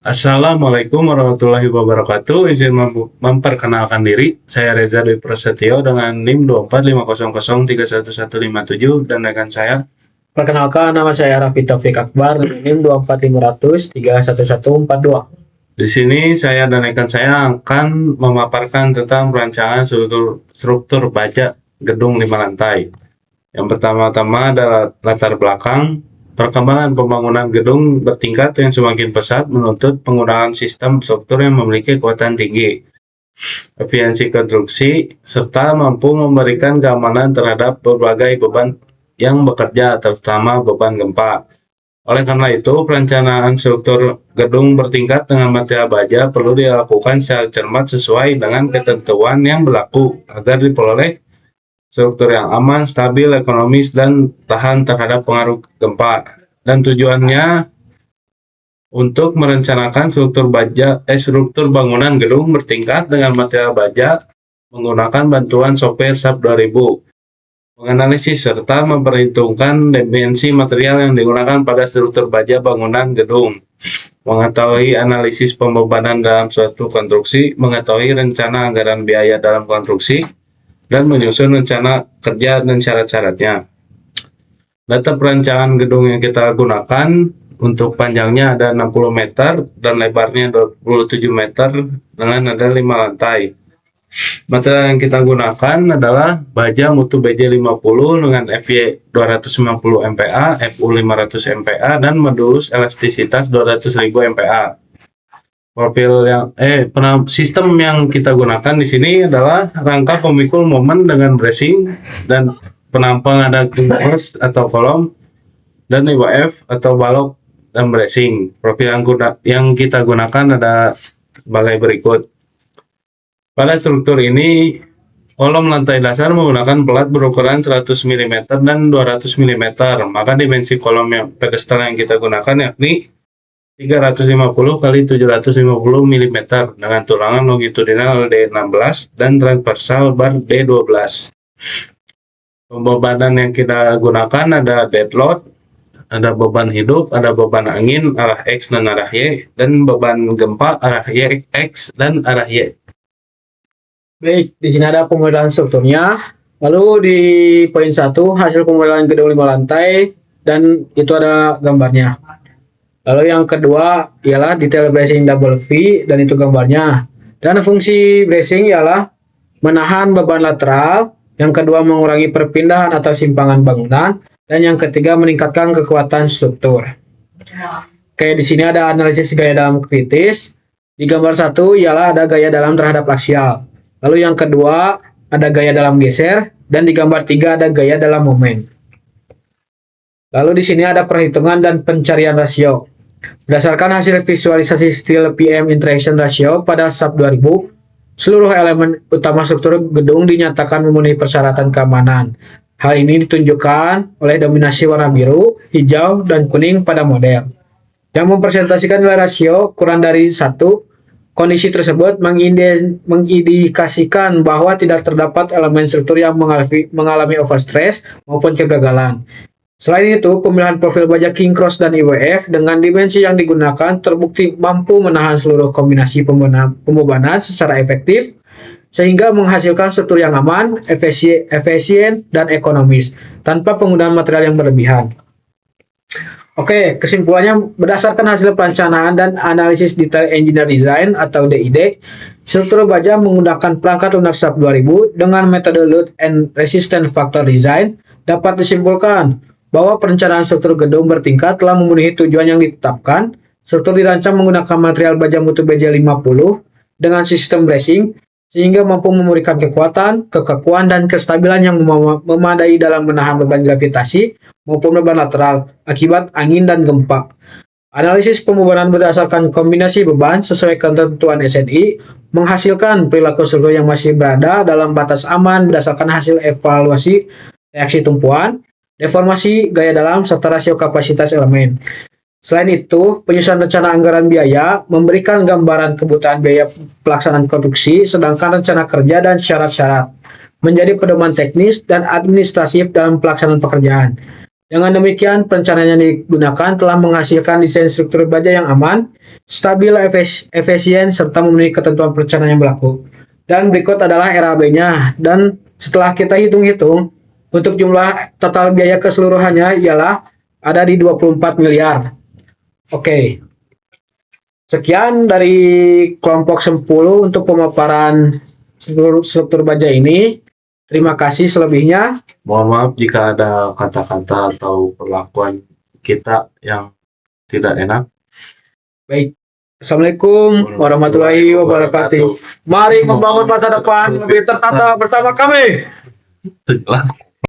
Assalamualaikum warahmatullahi wabarakatuh. Izin memperkenalkan diri, saya Reza Dwi Prasetyo dengan NIM 2450031157 dan rekan saya. Perkenalkan, nama saya Raffi Taufik Akbar dengan NIM 24500 31142. Di sini saya dan rekan saya akan memaparkan tentang perancangan struktur baja gedung 5 lantai. Yang pertama-tama adalah latar belakang. Perkembangan pembangunan gedung bertingkat yang semakin pesat menuntut penggunaan sistem struktur yang memiliki kekuatan tinggi, efisiensi konstruksi, serta mampu memberikan keamanan terhadap berbagai beban yang bekerja, terutama beban gempa. Oleh karena itu, perencanaan struktur gedung bertingkat dengan material baja perlu dilakukan secara cermat sesuai dengan ketentuan yang berlaku agar diperoleh struktur yang aman, stabil, ekonomis, dan tahan terhadap pengaruh gempa. Dan tujuannya untuk merencanakan struktur bangunan gedung bertingkat dengan material baja menggunakan bantuan software SAP 2000. Menganalisis serta memperhitungkan dimensi material yang digunakan pada struktur baja bangunan gedung. Mengetahui analisis pembebanan dalam suatu konstruksi, mengetahui rencana anggaran biaya dalam konstruksi, dan menyusun rencana kerja dan syarat-syaratnya. Data perencanaan gedung yang kita gunakan untuk panjangnya ada 60 meter dan lebarnya 27 meter dengan ada 5 lantai. Material yang kita gunakan adalah baja mutu BJ50 dengan FY 250 MPa, FU 500 MPa, dan modulus elastisitas 200.000 MPa. Sistem yang kita gunakan di sini adalah rangka pemikul momen dengan bracing dan penampang ada cross atau kolom dan IWF atau balok dan bracing. Profil yang kita gunakan ada sebagai berikut. Pada struktur ini, kolom lantai dasar menggunakan pelat berukuran 100 mm dan 200 mm. Maka dimensi kolom pedestal yang kita gunakan yakni 350 x 750 mm dengan tulangan longitudinal D16 dan transversal bar D12. Pembebanan yang kita gunakan ada dead load, ada beban hidup, ada beban angin arah X dan arah Y, dan beban gempa arah Y X dan arah Y. Baik, di sini ada pemodelan strukturnya. Lalu di poin 1, hasil pemodelan gedung 5 lantai, dan itu ada gambarnya. Lalu yang kedua ialah detail bracing double V, dan itu gambarnya. Dan fungsi bracing ialah menahan beban lateral, yang kedua mengurangi perpindahan atau simpangan bangunan, dan yang ketiga meningkatkan kekuatan struktur. Oke, di sini ada analisis gaya dalam kritis. Di gambar 1 ialah ada gaya dalam terhadap aksial. Lalu yang kedua ada gaya dalam geser, dan di gambar 3 ada gaya dalam momen. Lalu di sini ada perhitungan dan pencarian rasio. Berdasarkan hasil visualisasi steel PM interaction ratio pada SAP 2000, seluruh elemen utama struktur gedung dinyatakan memenuhi persyaratan keamanan. Hal ini ditunjukkan oleh dominasi warna biru, hijau, dan kuning pada model. Yang mempresentasikan nilai rasio kurang dari 1, kondisi tersebut mengindikasikan bahwa tidak terdapat elemen struktur yang mengalami overstress maupun kegagalan. Selain itu, pemilihan profil baja king cross dan IWF dengan dimensi yang digunakan terbukti mampu menahan seluruh kombinasi pembebanan secara efektif, sehingga menghasilkan struktur yang aman, efisien, dan ekonomis, tanpa penggunaan material yang berlebihan. Oke, kesimpulannya berdasarkan hasil perencanaan dan analisis detail engineer design atau DID, struktur baja menggunakan perangkat lunak SAP 2000 dengan metode load and resistance factor design dapat disimpulkan bahwa perencanaan struktur gedung bertingkat telah memenuhi tujuan yang ditetapkan. Struktur dirancang menggunakan material baja mutu BJ50 dengan sistem bracing sehingga mampu memberikan kekuatan, kekakuan, dan kestabilan yang memadai dalam menahan beban gravitasi maupun beban lateral akibat angin dan gempa. Analisis pembebanan berdasarkan kombinasi beban sesuai ketentuan SNI menghasilkan perilaku struktur yang masih berada dalam batas aman berdasarkan hasil evaluasi reaksi tumpuan, deformasi, gaya dalam, serta rasio kapasitas elemen. Selain itu, penyusunan rencana anggaran biaya memberikan gambaran kebutuhan biaya pelaksanaan konstruksi, sedangkan rencana kerja dan syarat-syarat menjadi pedoman teknis dan administratif dalam pelaksanaan pekerjaan. Dengan demikian, perencanaan yang digunakan telah menghasilkan desain struktur baja yang aman, stabil, efisien, serta memenuhi ketentuan perencanaan yang berlaku. Dan berikut adalah RAB-nya. Dan setelah kita hitung-hitung, untuk jumlah total biaya keseluruhannya ialah ada di 24 miliar. Oke. Sekian dari kelompok 10 untuk pemaparan seluruh struktur baja ini. Terima kasih selebihnya. Mohon maaf jika ada kata-kata atau perlakuan kita yang tidak enak. Baik. Assalamualaikum warahmatullahi wabarakatuh. Mari membangun masa depan lebih tertata bersama kami.